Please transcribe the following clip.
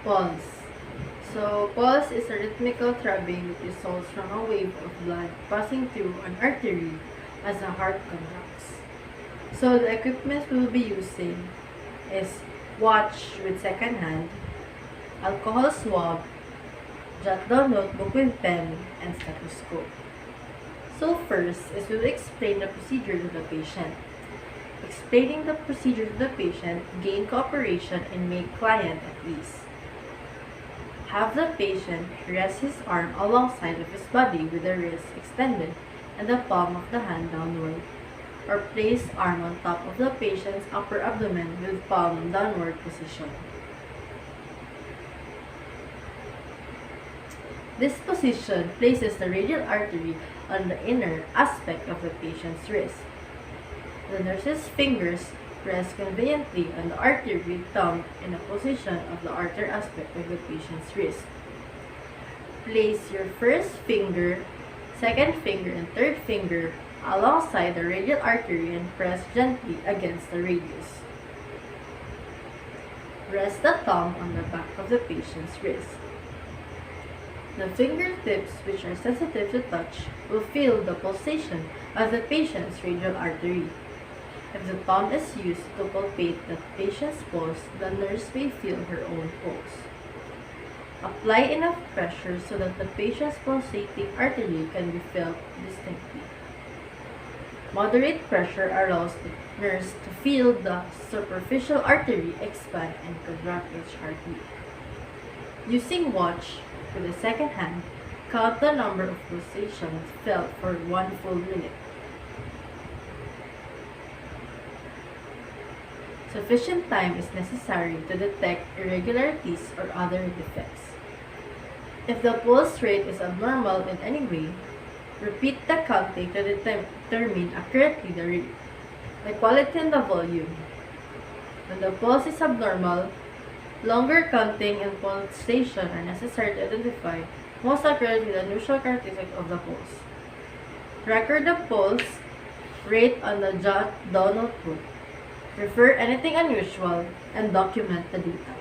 Pulse. So, pulse is a rhythmical throbbing that results from a wave of blood passing through an artery as the heart contracts. So, the equipment we'll be using is watch with second hand, alcohol swab, jot down notebook with pen, and stethoscope. So first is we'll explain the procedure to the patient. Explaining the procedure to the patient gain cooperation and make client at ease. Have the patient rest his arm alongside of his body with the wrist extended and the palm of the hand downward, or place arm on top of the patient's upper abdomen with palm downward position. This position places the radial artery on the inner aspect of the patient's wrist. The nurse's fingers rest conveniently on the artery with thumb in the position of the outer aspect of the patient's wrist. Place your first finger, second finger, and third finger alongside the radial artery and press gently against the radius. Rest the thumb on the back of the patient's wrist. The fingertips, which are sensitive to touch, will feel the pulsation of the patient's radial artery. If the thumb is used to palpate the patient's pulse, the nurse may feel her own pulse. Apply enough pressure so that the patient's pulsating artery can be felt distinctly. Moderate pressure allows the nurse to feel the superficial artery expand and contract each heartbeat. Using watch with the second hand, count the number of pulsations felt for 1 full minute. Sufficient time is necessary to detect irregularities or other defects. If the pulse rate is abnormal in any way, repeat the counting to determine accurately the rate, the quality, and the volume. When the pulse is abnormal, longer counting and pulsation are necessary to identify most accurately the unusual characteristic of the pulse. Record the pulse rate on the jot down notebook. Refer anything unusual and document the data.